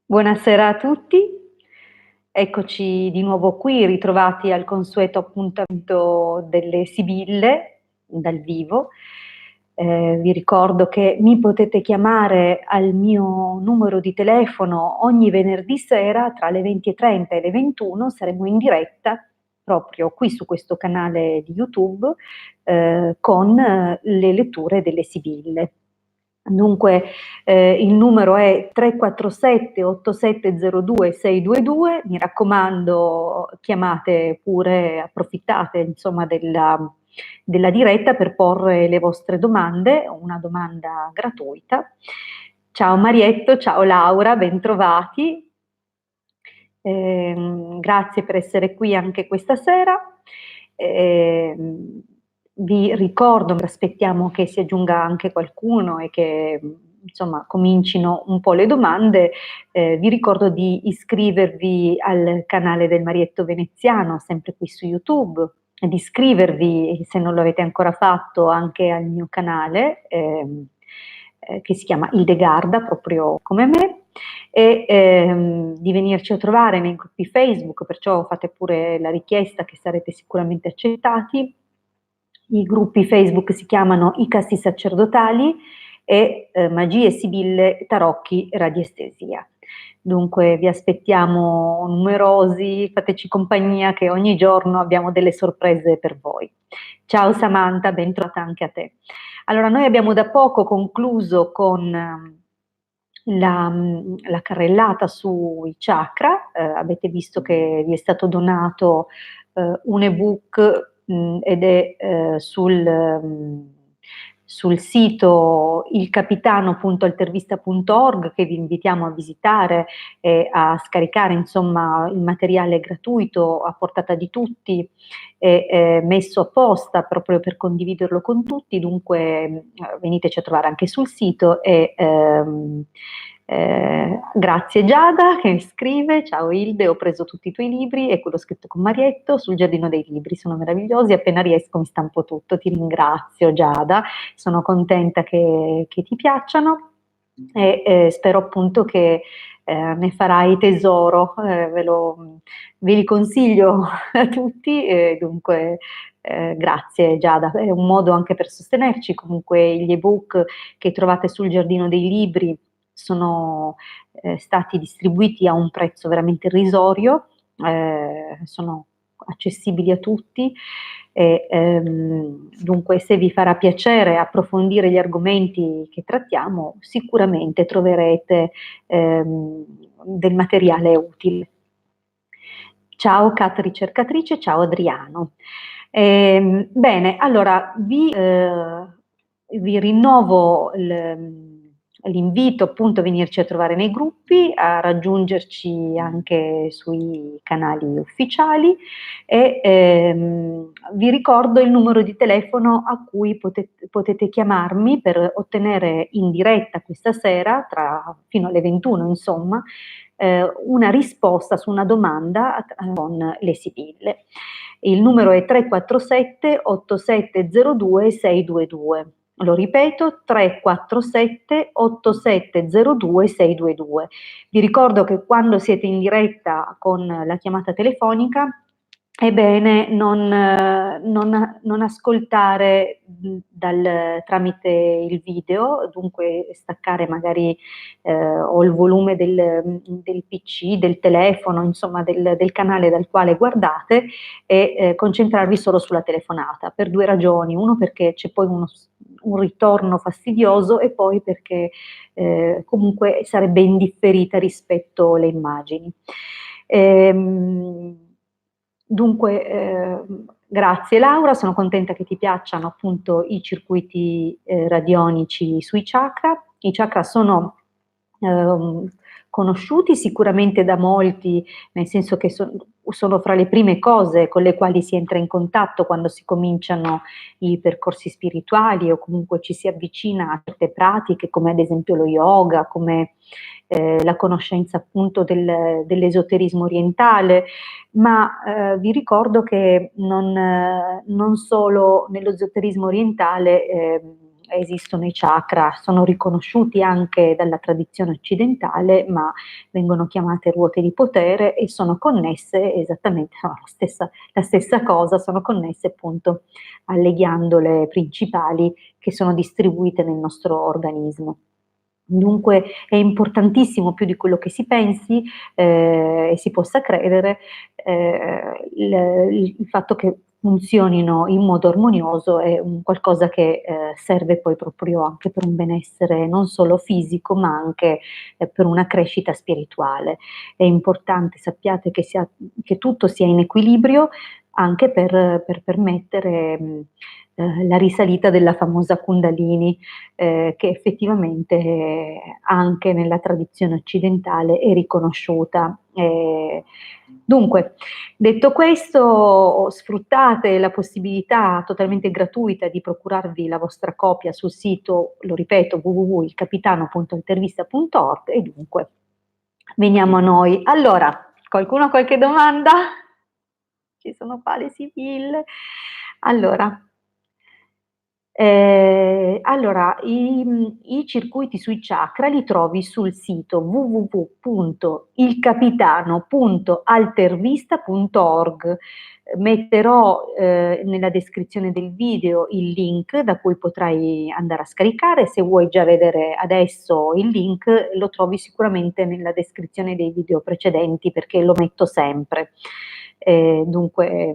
Buonasera a tutti, eccoci di nuovo qui, ritrovati al consueto appuntamento delle Sibille dal vivo. Vi ricordo che mi potete chiamare al mio numero di telefono ogni venerdì sera tra le 20:30 e le 21, saremo in diretta proprio qui su questo canale di YouTube con le letture delle Sibille. Dunque il numero è 347 8702 622, mi raccomando chiamate pure, approfittate insomma della diretta per porre le vostre domande, una domanda gratuita. Ciao Marietto, ciao Laura, bentrovati. Grazie per essere qui anche questa sera. Vi ricordo, aspettiamo che si aggiunga anche qualcuno e che insomma comincino un po' le domande. Vi ricordo di iscrivervi al canale del Marietto Veneziano, sempre qui su YouTube, e di iscrivervi, se non lo avete ancora fatto, anche al mio canale che si chiama Ildegarda, proprio come me, e di venirci a trovare nei gruppi Facebook, perciò fate pure la richiesta che sarete sicuramente accettati. I gruppi Facebook si chiamano I Casti Sacerdotali e Magie Sibille, Tarocchi, Radiestesia. Dunque vi aspettiamo numerosi, fateci compagnia che ogni giorno abbiamo delle sorprese per voi. Ciao Samantha, ben trovata anche a te. Allora, noi abbiamo da poco concluso con la carrellata sui chakra, avete visto che vi è stato donato un ebook ed è sul sito ilcapitano.altervista.org che vi invitiamo a visitare e a scaricare insomma il materiale gratuito a portata di tutti e messo apposta proprio per condividerlo con tutti, dunque veniteci a trovare anche sul sito e grazie Giada che mi scrive, ciao Ilde, ho preso tutti i tuoi libri e quello scritto con Marietto sul Giardino dei Libri, sono meravigliosi, appena riesco mi stampo tutto, ti ringrazio Giada, sono contenta che ti piacciono e spero appunto che ne farai tesoro, ve li consiglio a tutti, dunque grazie Giada, è un modo anche per sostenerci, comunque gli ebook che trovate sul Giardino dei Libri sono stati distribuiti a un prezzo veramente irrisorio, sono accessibili a tutti e dunque se vi farà piacere approfondire gli argomenti che trattiamo sicuramente troverete del materiale utile. Ciao Cat ricercatrice, ciao Adriano. Bene, allora vi rinnovo l'invito appunto a venirci a trovare nei gruppi, a raggiungerci anche sui canali ufficiali e vi ricordo il numero di telefono a cui potete chiamarmi per ottenere in diretta questa sera, fino alle 21 insomma, una risposta su una domanda con le Sibille. Il numero è 347 8702 622. Lo ripeto, 347 8702 622. Vi ricordo che quando siete in diretta con la chiamata telefonica è bene non ascoltare tramite il video, dunque staccare magari o il volume del PC, del telefono, insomma del canale dal quale guardate e concentrarvi solo sulla telefonata per due ragioni. Uno perché c'è poi un ritorno fastidioso e poi perché comunque sarebbe indifferita rispetto alle immagini. Dunque, grazie Laura, sono contenta che ti piacciono appunto i circuiti radionici sui chakra. I chakra sono conosciuti sicuramente da molti, nel senso che sono fra le prime cose con le quali si entra in contatto quando si cominciano i percorsi spirituali o comunque ci si avvicina a certe pratiche come ad esempio lo yoga, come la conoscenza appunto dell'esoterismo orientale, ma vi ricordo che non solo nell'esoterismo orientale esistono i chakra, sono riconosciuti anche dalla tradizione occidentale, ma vengono chiamate ruote di potere e sono connesse esattamente, no, la stessa cosa, sono connesse appunto alle ghiandole principali che sono distribuite nel nostro organismo. Dunque è importantissimo, più di quello che si pensi e si possa credere, il fatto che funzionino in modo armonioso è un qualcosa che serve poi proprio anche per un benessere non solo fisico, ma anche per una crescita spirituale. È importante, sappiate che tutto sia in equilibrio anche per permettere la risalita della famosa Kundalini, che effettivamente anche nella tradizione occidentale è riconosciuta. Dunque, detto questo, sfruttate la possibilità totalmente gratuita di procurarvi la vostra copia sul sito, lo ripeto, www.ilcapitano.intervista.org e dunque veniamo a noi. Allora, qualcuno ha qualche domanda? Ci sono qua le sibille. Allora, i circuiti sui chakra li trovi sul sito www.ilcapitano.altervista.org. Metterò nella descrizione del video il link da cui potrai andare a scaricare. Se vuoi già vedere adesso il link, lo trovi sicuramente nella descrizione dei video precedenti perché lo metto sempre. Dunque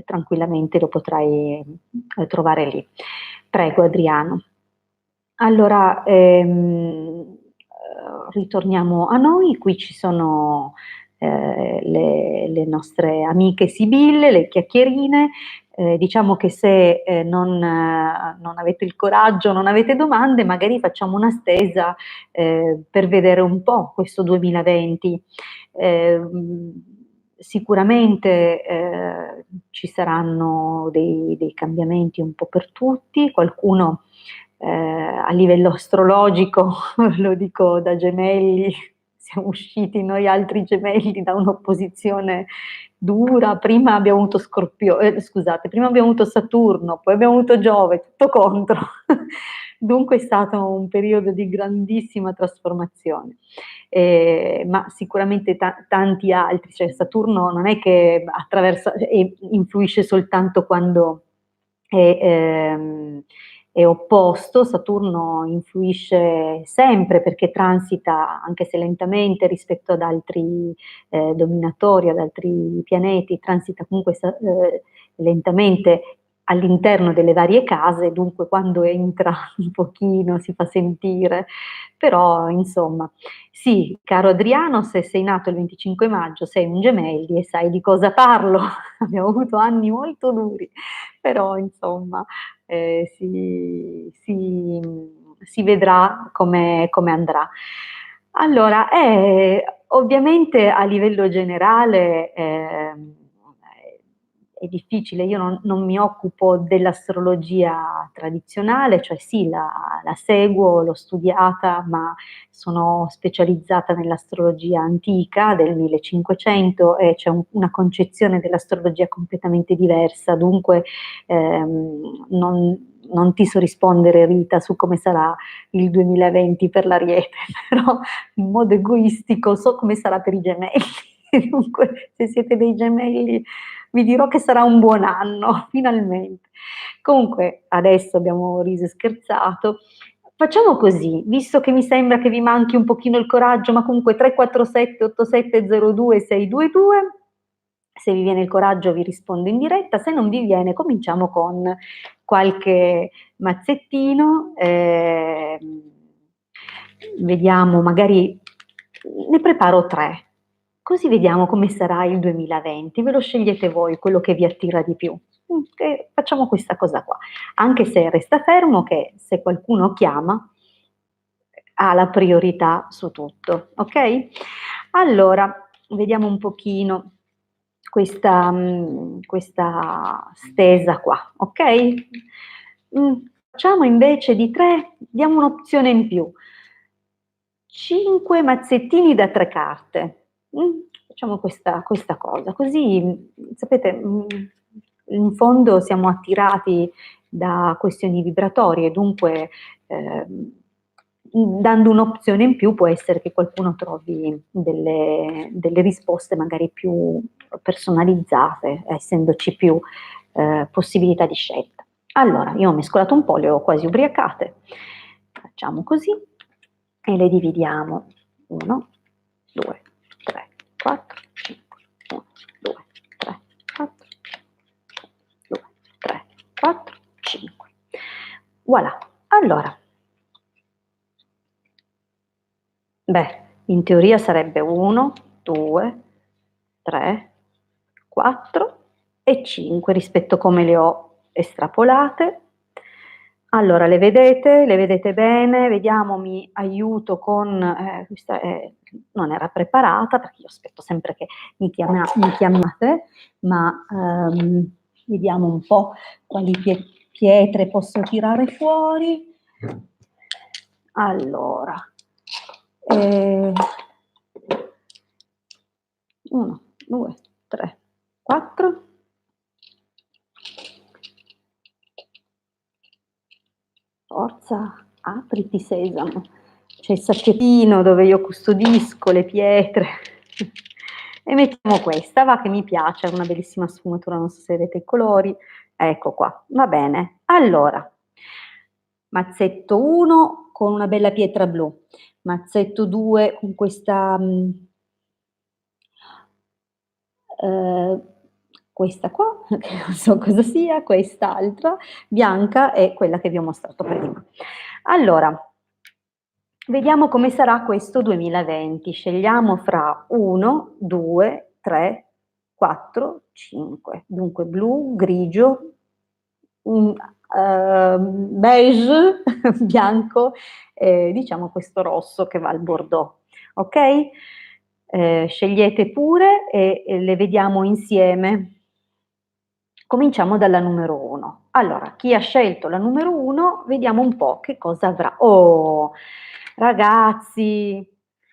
tranquillamente lo potrai trovare lì. Prego Adriano. Allora, ritorniamo a noi, qui ci sono le nostre amiche sibille, le chiacchierine. Diciamo che se non avete il coraggio, non avete domande, magari facciamo una stesa per vedere un po' questo 2020. Sicuramente ci saranno dei cambiamenti un po' per tutti, qualcuno a livello astrologico, lo dico da gemelli, siamo usciti noi altri gemelli da un'opposizione dura, prima abbiamo avuto prima abbiamo avuto Saturno, poi abbiamo avuto Giove, tutto contro. Dunque è stato un periodo di grandissima trasformazione. Ma sicuramente tanti altri, cioè Saturno non è che attraversa e influisce soltanto quando è opposto, Saturno influisce sempre perché transita, anche se lentamente rispetto ad altri dominatori, ad altri pianeti, transita comunque lentamente all'interno delle varie case, dunque quando entra un pochino si fa sentire, però insomma, sì, caro Adriano, se sei nato il 25 maggio sei un gemelli e sai di cosa parlo, abbiamo avuto anni molto duri, però insomma si vedrà come andrà. Allora, ovviamente a livello generale è difficile, io non mi occupo dell'astrologia tradizionale, cioè sì, la seguo, l'ho studiata, ma sono specializzata nell'astrologia antica del 1500 e c'è una concezione dell'astrologia completamente diversa, dunque non ti so rispondere Rita su come sarà il 2020 per l'Ariete, però in modo egoistico so come sarà per i gemelli, dunque se siete dei gemelli vi dirò che sarà un buon anno, finalmente. Comunque adesso abbiamo riso e scherzato. Facciamo così, visto che mi sembra che vi manchi un pochino il coraggio, ma comunque 347 8702 622, se vi viene il coraggio vi rispondo in diretta, se non vi viene cominciamo con qualche mazzettino, vediamo, magari ne preparo 3, così vediamo come sarà il 2020, ve lo scegliete voi, quello che vi attira di più. Facciamo questa cosa qua, anche se resta fermo che se qualcuno chiama ha la priorità su tutto, ok? Allora, vediamo un pochino questa stesa qua, ok? Facciamo invece di 3, diamo un'opzione in più. 5 mazzettini da 3 carte. Facciamo questa cosa, così sapete in fondo siamo attirati da questioni vibratorie, dunque dando un'opzione in più può essere che qualcuno trovi delle risposte magari più personalizzate, essendoci più possibilità di scelta. Allora, io ho mescolato un po', le ho quasi ubriacate, facciamo così e le dividiamo 1, 2, 3, 4, 5, 1, 2, 3, 4, 2, 3, 4, 5. Voilà, allora, beh, in teoria sarebbe 1, 2, 3, 4 e 5 rispetto a come le ho estrapolate. Allora, le vedete bene? Vediamo, mi aiuto con, questa non era preparata perché io aspetto sempre che mi chiamate, ma vediamo un po' quali pietre posso tirare fuori. Allora, 1, 2, 3, 4. Forza, apriti sesamo. C'è il sacchettino dove io custodisco le pietre. E mettiamo questa, va che mi piace, è una bellissima sfumatura, non so se vedete i colori. Ecco qua, va bene. Allora, mazzetto 1 con una bella pietra blu, mazzetto 2 con questa questa qua, che non so cosa sia, quest'altra bianca è quella che vi ho mostrato prima. Allora, vediamo come sarà questo 2020. Scegliamo fra 1, 2, 3, 4, 5. Dunque blu, grigio, beige, bianco, diciamo questo rosso che va al bordeaux. Ok? Scegliete pure e le vediamo insieme. Cominciamo dalla numero 1. Allora, chi ha scelto la numero 1, vediamo un po' che cosa avrà. Oh, ragazzi,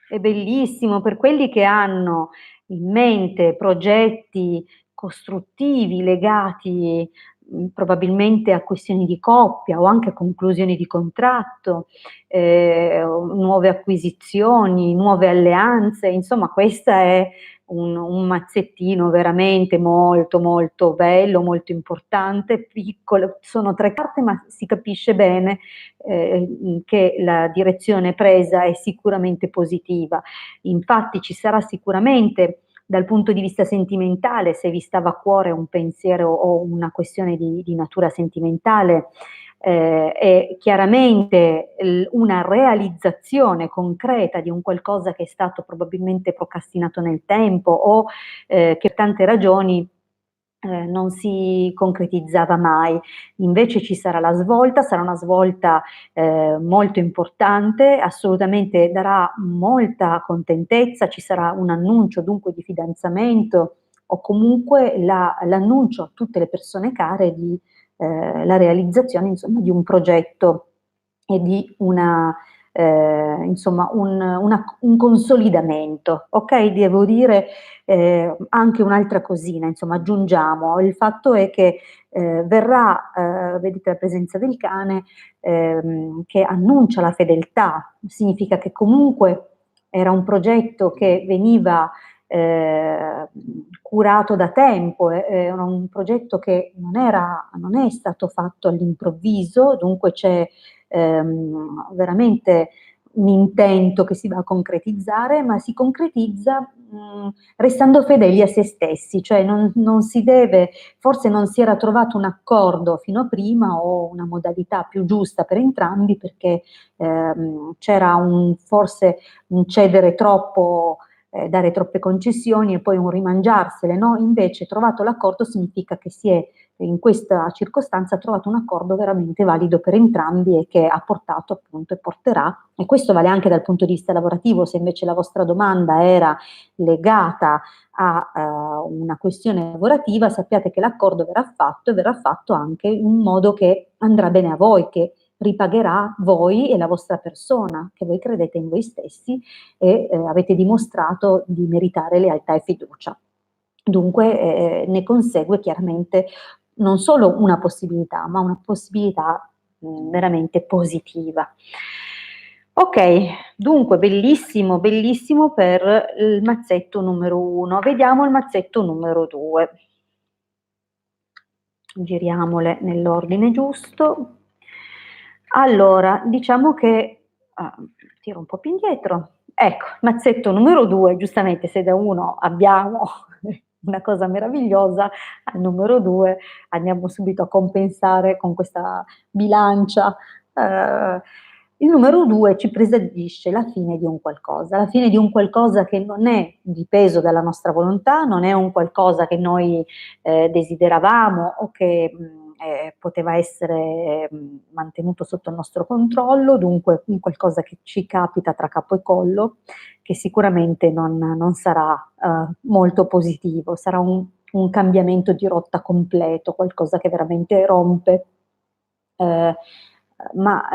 è bellissimo per quelli che hanno in mente progetti costruttivi legati probabilmente a questioni di coppia o anche a conclusioni di contratto, nuove acquisizioni, nuove alleanze, insomma questa è un mazzettino veramente molto molto bello, molto importante, piccolo, sono 3 carte ma si capisce bene che la direzione presa è sicuramente positiva. Infatti ci sarà sicuramente dal punto di vista sentimentale, se vi stava a cuore un pensiero o una questione di natura sentimentale, è chiaramente una realizzazione concreta di un qualcosa che è stato probabilmente procrastinato nel tempo o che per tante ragioni non si concretizzava mai. Invece ci sarà la svolta, sarà una svolta molto importante, assolutamente darà molta contentezza, ci sarà un annuncio dunque di fidanzamento o comunque l'annuncio a tutte le persone care di la realizzazione insomma di un progetto e di una insomma un consolidamento, ok? Devo dire anche un'altra cosina, insomma aggiungiamo, il fatto è che verrà, vedete la presenza del cane che annuncia la fedeltà, significa che comunque era un progetto che veniva curato da tempo, era un progetto che non è stato fatto all'improvviso, dunque c'è veramente un intento che si va a concretizzare, ma si concretizza restando fedeli a se stessi, cioè non si deve, forse non si era trovato un accordo fino a prima o una modalità più giusta per entrambi perché c'era forse un cedere troppo, dare troppe concessioni e poi un rimangiarsele, no? Invece trovato l'accordo significa che si è in questa circostanza ha trovato un accordo veramente valido per entrambi e che ha portato appunto e porterà, e questo vale anche dal punto di vista lavorativo, se invece la vostra domanda era legata a una questione lavorativa, sappiate che l'accordo verrà fatto e verrà fatto anche in un modo che andrà bene a voi, che ripagherà voi e la vostra persona, che voi credete in voi stessi e avete dimostrato di meritare lealtà e fiducia. Dunque ne consegue chiaramente non solo una possibilità, ma una possibilità veramente positiva. Ok, dunque bellissimo, bellissimo per il mazzetto numero 1. Vediamo il mazzetto numero 2. Giriamole nell'ordine giusto. Allora, diciamo che tiro un po' più indietro. Ecco, mazzetto numero 2, giustamente se da 1 abbiamo una cosa meravigliosa, al numero 2 andiamo subito a compensare con questa bilancia. Il numero 2 ci presagisce la fine di un qualcosa, la fine di un qualcosa che non è dipeso dalla nostra volontà, non è un qualcosa che noi desideravamo o che poteva essere mantenuto sotto il nostro controllo, dunque un qualcosa che ci capita tra capo e collo, che sicuramente non sarà molto positivo, sarà un cambiamento di rotta completo, qualcosa che veramente rompe, eh, ma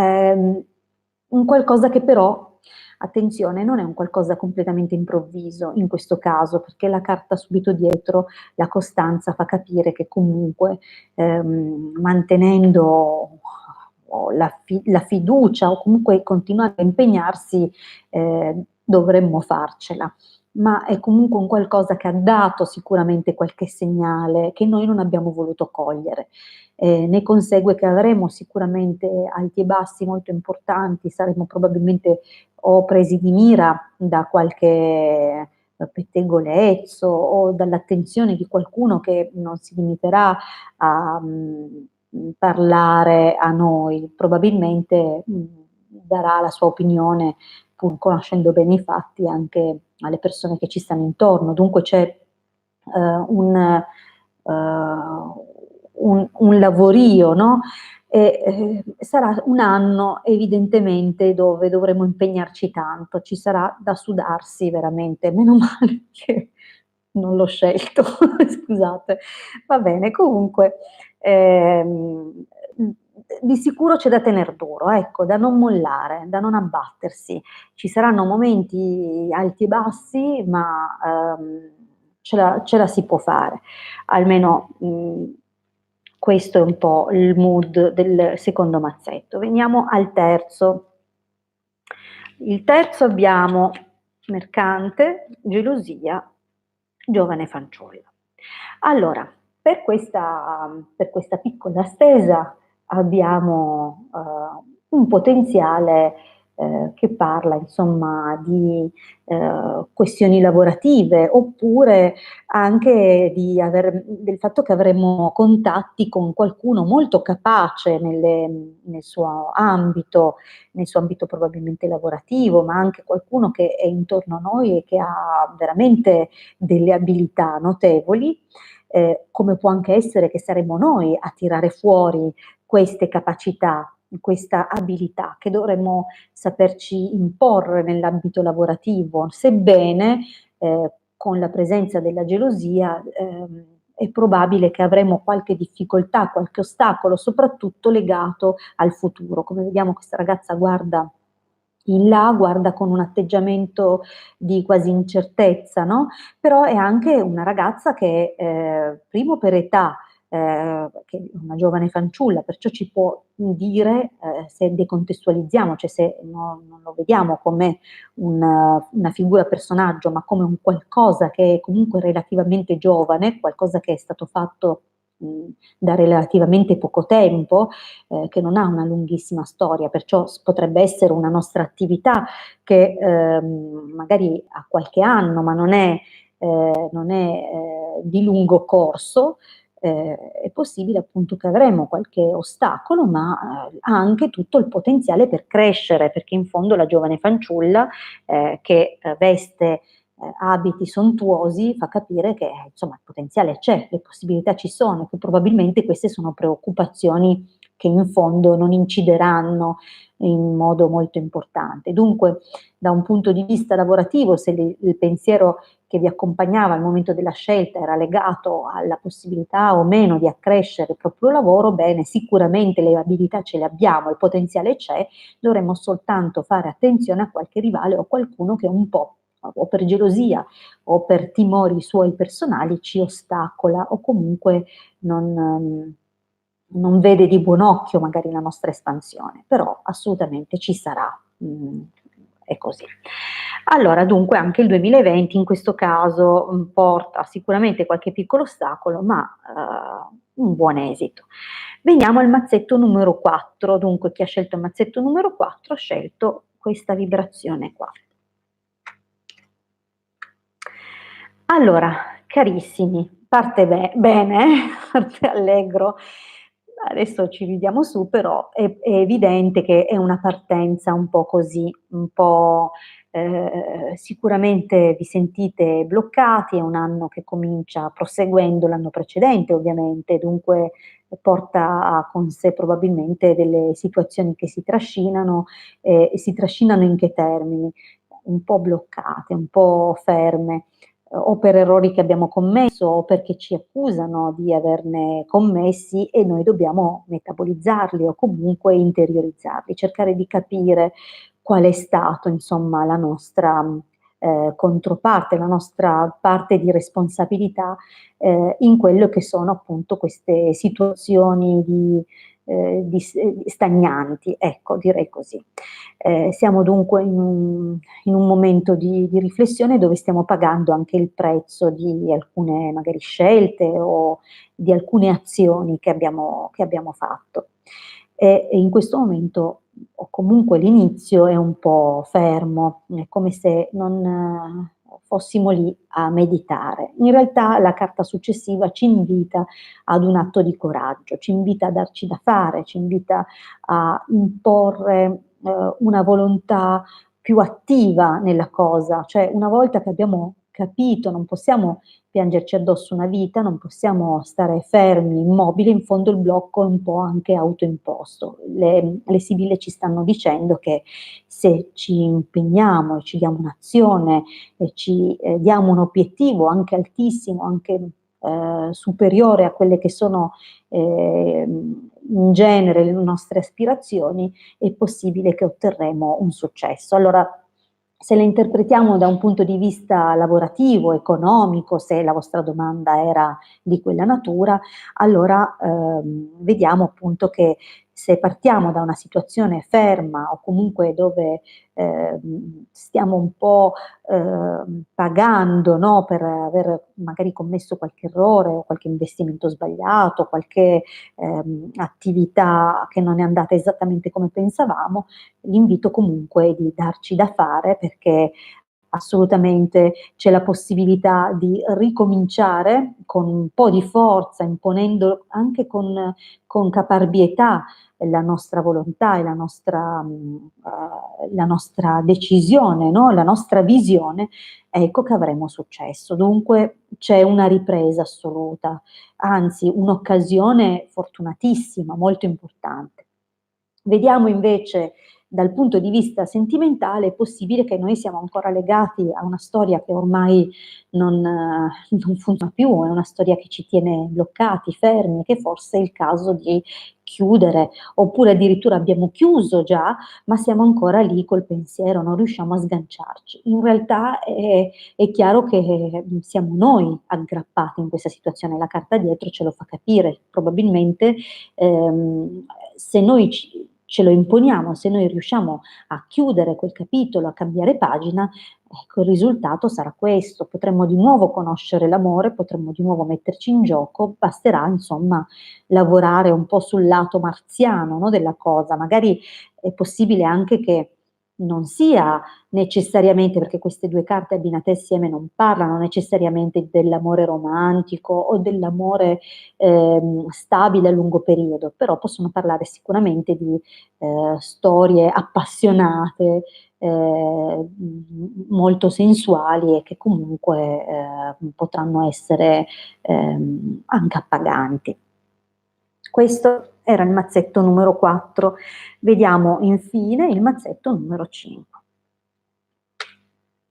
un qualcosa che però, attenzione, non è un qualcosa completamente improvviso in questo caso, perché la carta subito dietro, la costanza, fa capire che comunque mantenendo la fiducia o comunque continuando a impegnarsi dovremmo farcela, ma è comunque un qualcosa che ha dato sicuramente qualche segnale che noi non abbiamo voluto cogliere. Ne consegue che avremo sicuramente alti e bassi molto importanti, saremo probabilmente o presi di mira da qualche pettegolezzo o dall'attenzione di qualcuno che non si limiterà a parlare a noi, probabilmente darà la sua opinione, pur conoscendo bene i fatti, anche alle persone che ci stanno intorno. Dunque c'è un lavorio, no? Sarà un anno evidentemente dove dovremo impegnarci tanto, ci sarà da sudarsi veramente, meno male che non l'ho scelto, scusate. Va bene, comunque di sicuro c'è da tener duro, ecco, da non mollare, da non abbattersi. Ci saranno momenti alti e bassi, ma ce la si può fare. Almeno questo è un po' il mood del secondo mazzetto. Veniamo al terzo. Il terzo abbiamo mercante, gelosia, giovane fanciulla. Allora, per questa piccola stesa abbiamo un potenziale che parla insomma di questioni lavorative oppure anche del fatto che avremo contatti con qualcuno molto capace nel suo ambito probabilmente lavorativo, ma anche qualcuno che è intorno a noi e che ha veramente delle abilità notevoli, come può anche essere che saremo noi a tirare fuori queste capacità, questa abilità che dovremmo saperci imporre nell'ambito lavorativo, sebbene con la presenza della gelosia è probabile che avremo qualche difficoltà, qualche ostacolo, soprattutto legato al futuro. Come vediamo questa ragazza guarda in là, guarda con un atteggiamento di quasi incertezza, no? Però è anche una ragazza che, primo per età, che è una giovane fanciulla, perciò ci può dire, se decontestualizziamo, cioè se non lo vediamo come una figura personaggio, ma come un qualcosa che è comunque relativamente giovane, qualcosa che è stato fatto da relativamente poco tempo, che non ha una lunghissima storia, perciò potrebbe essere una nostra attività che magari ha qualche anno, ma non è di lungo corso. È possibile appunto che avremo qualche ostacolo, ma ha anche tutto il potenziale per crescere, perché in fondo la giovane fanciulla che veste abiti sontuosi fa capire che insomma il potenziale c'è, le possibilità ci sono, che probabilmente queste sono preoccupazioni che in fondo non incideranno in modo molto importante. Dunque, da un punto di vista lavorativo, se il pensiero che vi accompagnava al momento della scelta era legato alla possibilità o meno di accrescere il proprio lavoro, bene, sicuramente le abilità ce le abbiamo, il potenziale c'è, dovremmo soltanto fare attenzione a qualche rivale o qualcuno che un po' o per gelosia o per timori suoi personali ci ostacola o comunque non vede di buon occhio magari la nostra espansione, però assolutamente ci sarà, è così. Allora, dunque anche il 2020 in questo caso porta sicuramente qualche piccolo ostacolo, ma un buon esito. Veniamo al mazzetto numero 4, dunque chi ha scelto il mazzetto numero 4 ha scelto questa vibrazione qua. Allora, carissimi, parte bene, parte allegro, adesso ci ridiamo su, però è evidente che è una partenza un po' così, un po' sicuramente vi sentite bloccati, è un anno che comincia proseguendo l'anno precedente ovviamente, dunque porta con sé probabilmente delle situazioni che si trascinano, e si trascinano in che termini? Un po' bloccate, un po' ferme, o per errori che abbiamo commesso o perché ci accusano di averne commessi e noi dobbiamo metabolizzarli o comunque interiorizzarli, cercare di capire qual è stato insomma la nostra controparte, la nostra parte di responsabilità in quello che sono appunto queste situazioni di stagnanti, ecco, direi così. Siamo dunque in un momento di riflessione dove stiamo pagando anche il prezzo di alcune magari scelte o di alcune azioni che abbiamo fatto. E in questo momento, o comunque l'inizio è un po' fermo, è come se non fossimo lì a meditare. In realtà la carta successiva ci invita ad un atto di coraggio, ci invita a darci da fare, ci invita a imporre una volontà più attiva nella cosa, cioè una volta che abbiamo capito, non possiamo piangerci addosso una vita, non possiamo stare fermi, immobili, in fondo il blocco è un po' anche autoimposto. Le sibille ci stanno dicendo che se ci impegniamo e ci diamo un'azione e ci diamo un obiettivo anche altissimo, anche superiore a quelle che sono in genere le nostre aspirazioni, è possibile che otterremo un successo. Allora, se le interpretiamo da un punto di vista lavorativo, economico, se la vostra domanda era di quella natura, allora vediamo appunto che se partiamo da una situazione ferma o comunque dove stiamo un po' pagando, no, per aver magari commesso qualche errore o qualche investimento sbagliato, qualche attività che non è andata esattamente come pensavamo, l'invito comunque è di darci da fare perché assolutamente c'è la possibilità di ricominciare con un po' di forza, imponendo anche con caparbietà la nostra volontà e la nostra decisione, no? La nostra visione, ecco che avremo successo. Dunque c'è una ripresa assoluta, anzi un'occasione fortunatissima, molto importante. Vediamo invece dal punto di vista sentimentale, è possibile che noi siamo ancora legati a una storia che ormai non funziona più, è una storia che ci tiene bloccati, fermi, che forse è il caso di chiudere, oppure addirittura abbiamo chiuso già, ma siamo ancora lì col pensiero, non riusciamo a sganciarci. In realtà è chiaro che siamo noi aggrappati in questa situazione, la carta dietro ce lo fa capire, probabilmente se noi ce lo imponiamo, se noi riusciamo a chiudere quel capitolo, a cambiare pagina, ecco il risultato sarà questo, potremmo di nuovo conoscere l'amore, potremmo di nuovo metterci in gioco, basterà insomma lavorare un po' sul lato marziano, no, della cosa, magari è possibile anche che non sia necessariamente, perché queste due carte abbinate assieme non parlano necessariamente dell'amore romantico o dell'amore stabile a lungo periodo, però possono parlare sicuramente di storie appassionate, molto sensuali e che comunque potranno essere anche appaganti. Questo era il mazzetto numero 4. Vediamo infine il mazzetto numero 5.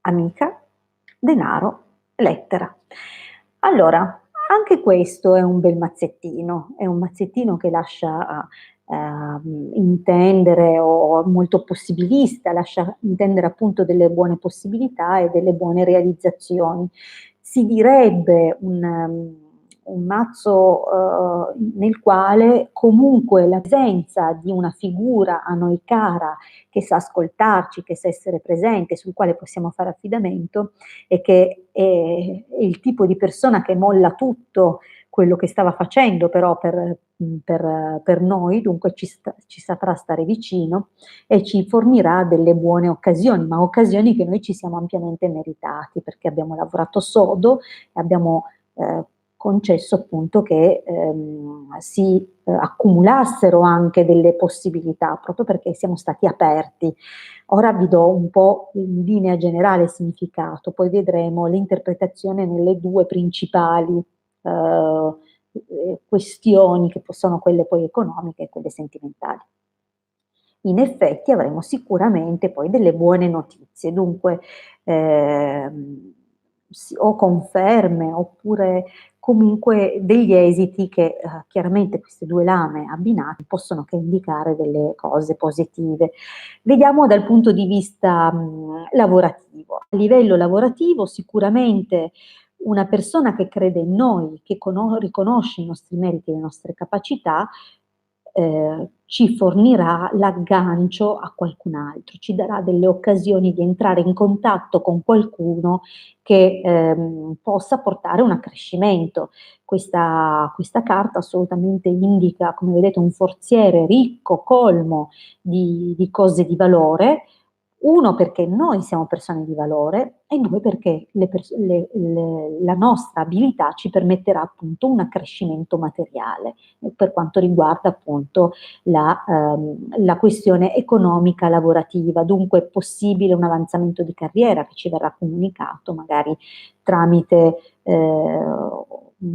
Amica, denaro, lettera. Allora, anche questo è un bel mazzettino, è un mazzettino che lascia intendere, o molto possibilista, lascia intendere appunto delle buone possibilità e delle buone realizzazioni. Si direbbe un mazzo nel quale comunque la presenza di una figura a noi cara, che sa ascoltarci, che sa essere presente, sul quale possiamo fare affidamento, e che è il tipo di persona che molla tutto quello che stava facendo però per noi, dunque ci saprà stare vicino e ci fornirà delle buone occasioni, ma occasioni che noi ci siamo ampiamente meritati, perché abbiamo lavorato sodo e abbiamo concesso appunto che si accumulassero anche delle possibilità, proprio perché siamo stati aperti. Ora vi do un po' in linea generale il significato, poi vedremo l'interpretazione nelle due principali questioni, che sono quelle poi economiche e quelle sentimentali. In effetti avremo sicuramente poi delle buone notizie, dunque o conferme oppure comunque degli esiti che chiaramente queste due lame abbinate possono che indicare delle cose positive. Vediamo dal punto di vista lavorativo. A livello lavorativo sicuramente una persona che crede in noi, che riconosce i nostri meriti e le nostre capacità, ci fornirà l'aggancio a qualcun altro, ci darà delle occasioni di entrare in contatto con qualcuno che possa portare un accrescimento. Questa carta assolutamente indica, come vedete, un forziere ricco, colmo di cose di valore. Uno, perché noi siamo persone di valore, e due, perché la nostra abilità ci permetterà appunto un accrescimento materiale per quanto riguarda appunto la questione economica lavorativa. Dunque è possibile un avanzamento di carriera che ci verrà comunicato magari tramite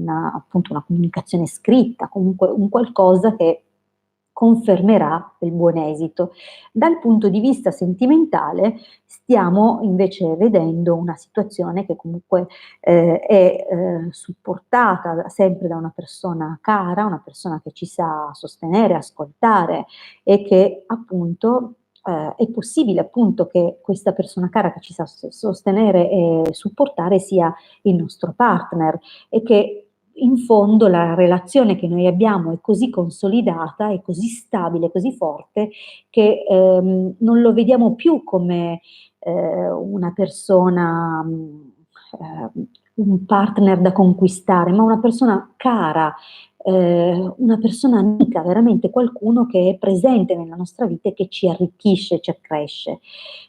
appunto una comunicazione scritta, comunque un qualcosa che confermerà il buon esito. Dal punto di vista sentimentale stiamo invece vedendo una situazione che comunque è supportata sempre da una persona cara, una persona che ci sa sostenere, ascoltare, e che appunto è possibile appunto che questa persona cara che ci sa sostenere e supportare sia il nostro partner, e che in fondo la relazione che noi abbiamo è così consolidata, è così stabile, così forte, che non lo vediamo più come una persona, un partner da conquistare, ma una persona cara, una persona amica, veramente qualcuno che è presente nella nostra vita e che ci arricchisce, ci accresce,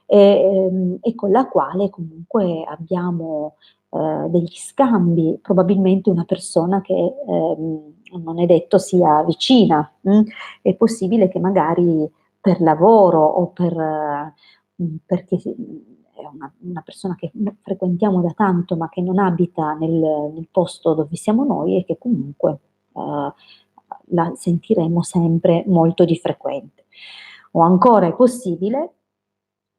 e con la quale comunque abbiamo degli scambi, probabilmente una persona che non è detto sia vicina. È possibile che magari per lavoro o perché è una persona che frequentiamo da tanto ma che non abita nel posto dove siamo noi, e che comunque la sentiremo sempre molto di frequente. O ancora è possibile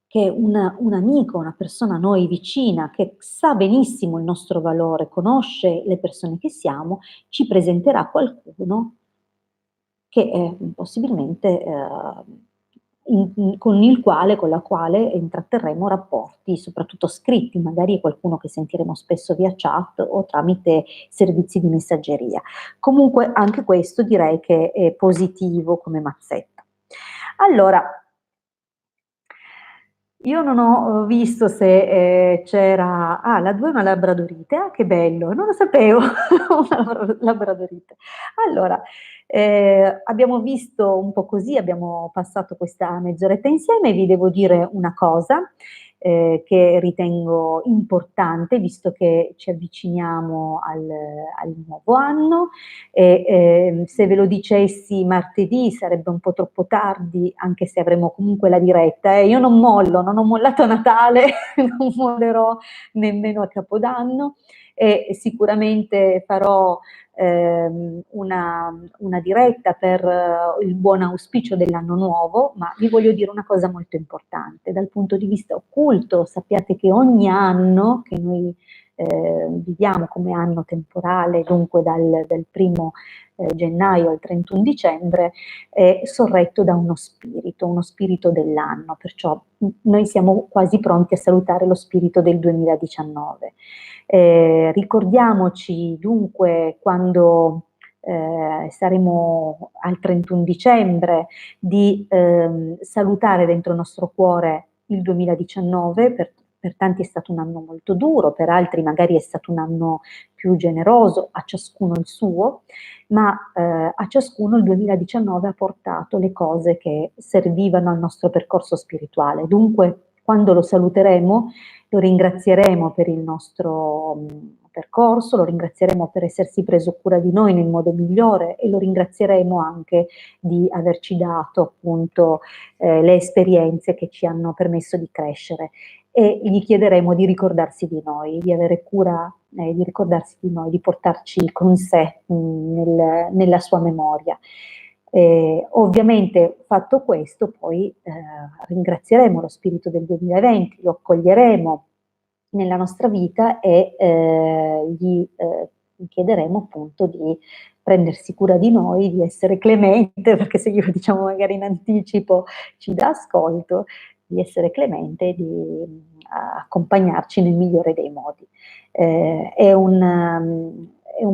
che un amico, una persona a noi vicina, che sa benissimo il nostro valore, conosce le persone che siamo, ci presenterà qualcuno che possibilmente con il quale, con la quale intratterremo rapporti, soprattutto scritti, magari qualcuno che sentiremo spesso via chat o tramite servizi di messaggeria. Comunque anche questo direi che è positivo come mazzetta. Allora, io non ho visto se c'era, la 2 è una labradorite, che bello, non lo sapevo, una labradorite. Allora, abbiamo visto un po' così, abbiamo passato questa mezz'oretta insieme, e vi devo dire una cosa che ritengo importante, visto che ci avviciniamo al nuovo anno, e se ve lo dicessi martedì sarebbe un po' troppo tardi, anche se avremo comunque la diretta. Io non mollo, non ho mollato a Natale, non mollerò nemmeno a Capodanno, e sicuramente farò una diretta per il buon auspicio dell'anno nuovo, ma vi voglio dire una cosa molto importante. Dal punto di vista occulto, sappiate che ogni anno che noi viviamo come anno temporale, dunque dal primo gennaio al 31 dicembre, è sorretto da uno spirito dell'anno, perciò noi siamo quasi pronti a salutare lo spirito del 2019. Ricordiamoci dunque quando saremo al 31 dicembre di salutare dentro il nostro cuore il 2019, per tanti è stato un anno molto duro, per altri magari è stato un anno più generoso, a ciascuno il suo, ma a ciascuno il 2019 ha portato le cose che servivano al nostro percorso spirituale. Dunque, quando lo saluteremo, lo ringrazieremo per il nostro percorso, lo ringrazieremo per essersi preso cura di noi nel modo migliore e lo ringrazieremo anche di averci dato appunto le esperienze che ci hanno permesso di crescere, e gli chiederemo di ricordarsi di noi, di avere cura, di ricordarsi di noi, di portarci con sé nella sua memoria. Ovviamente fatto questo, poi ringrazieremo lo spirito del 2020, lo accoglieremo nella nostra vita e gli chiederemo appunto di prendersi cura di noi, di essere clemente, perché se glielo diciamo magari in anticipo ci dà ascolto, di essere clemente, di accompagnarci nel migliore dei modi. È un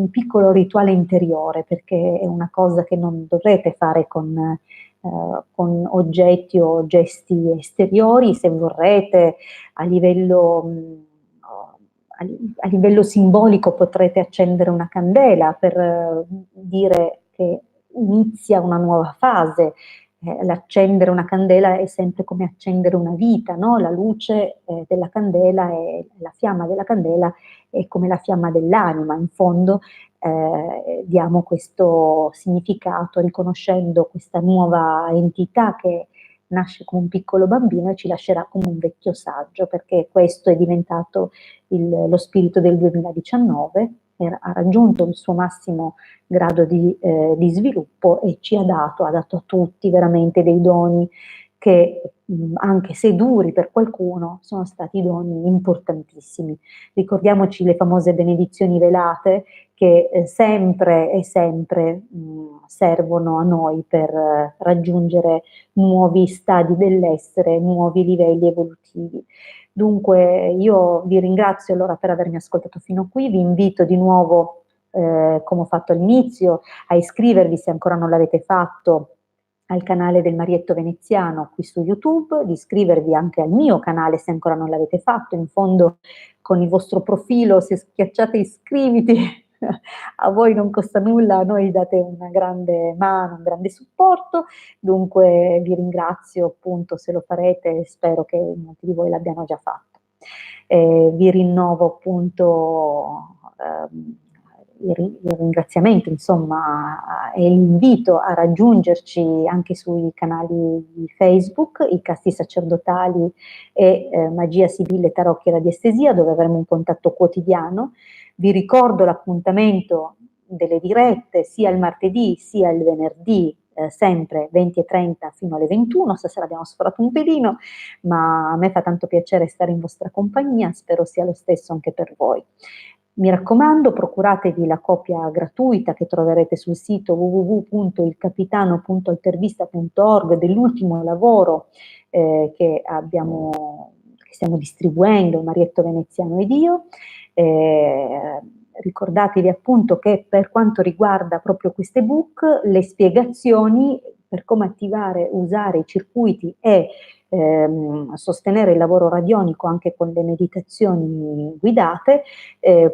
piccolo rituale interiore, perché è una cosa che non dovrete fare con oggetti o gesti esteriori. Se vorrete, a livello, a livello simbolico potrete accendere una candela per dire che inizia una nuova fase. L'accendere una candela è sempre come accendere una vita, no? La luce della candela e la fiamma della candela è come la fiamma dell'anima. In fondo diamo questo significato riconoscendo questa nuova entità che nasce come un piccolo bambino e ci lascerà come un vecchio saggio, perché questo è diventato lo spirito del 2019, ha raggiunto il suo massimo grado di sviluppo e ci ha dato a tutti veramente dei doni che, anche se duri per qualcuno, sono stati doni importantissimi. Ricordiamoci le famose benedizioni velate che sempre e sempre servono a noi per raggiungere nuovi stadi dell'essere, nuovi livelli evolutivi. Dunque io vi ringrazio allora per avermi ascoltato fino a qui, vi invito di nuovo, come ho fatto all'inizio, a iscrivervi se ancora non l'avete fatto al canale del Marietto Veneziano qui su YouTube, di iscrivervi anche al mio canale se ancora non l'avete fatto. In fondo con il vostro profilo, se schiacciate iscriviti, a voi non costa nulla, a noi date una grande mano, un grande supporto. Dunque vi ringrazio appunto se lo farete, e spero che molti di voi l'abbiano già fatto. Vi rinnovo appunto il ringraziamento, insomma, e l'invito a raggiungerci anche sui canali di Facebook, i Casti Sacerdotali e Magia Sibille Tarocchi e Radiestesia, dove avremo un contatto quotidiano. Vi ricordo l'appuntamento delle dirette sia il martedì sia il venerdì, sempre 20:30 fino alle 21. Stasera abbiamo sforato un pelino, ma a me fa tanto piacere stare in vostra compagnia, spero sia lo stesso anche per voi. Mi raccomando, procuratevi la copia gratuita che troverete sul sito www.ilcapitano.altervista.org dell'ultimo lavoro che stiamo distribuendo, Marietto Veneziano ed io. Ricordatevi appunto che per quanto riguarda proprio queste book, le spiegazioni per come attivare, usare i circuiti e sostenere il lavoro radionico anche con le meditazioni guidate,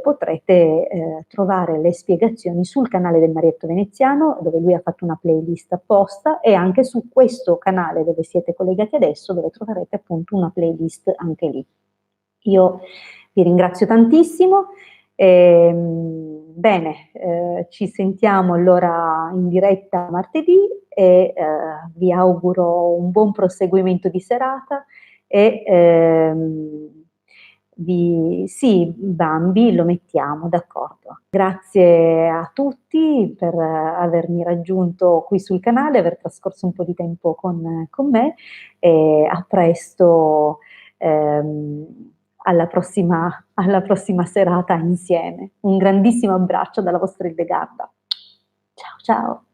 potrete trovare le spiegazioni sul canale del Marietto Veneziano, dove lui ha fatto una playlist apposta, e anche su questo canale dove siete collegati adesso, dove troverete appunto una playlist anche lì. Io vi ringrazio tantissimo. Bene, ci sentiamo allora in diretta martedì e vi auguro un buon proseguimento di serata e sì, Bambi lo mettiamo, d'accordo. Grazie a tutti per avermi raggiunto qui sul canale, aver trascorso un po' di tempo con me, e a presto. alla prossima serata insieme. Un grandissimo abbraccio dalla vostra Ildegarda. Ciao ciao.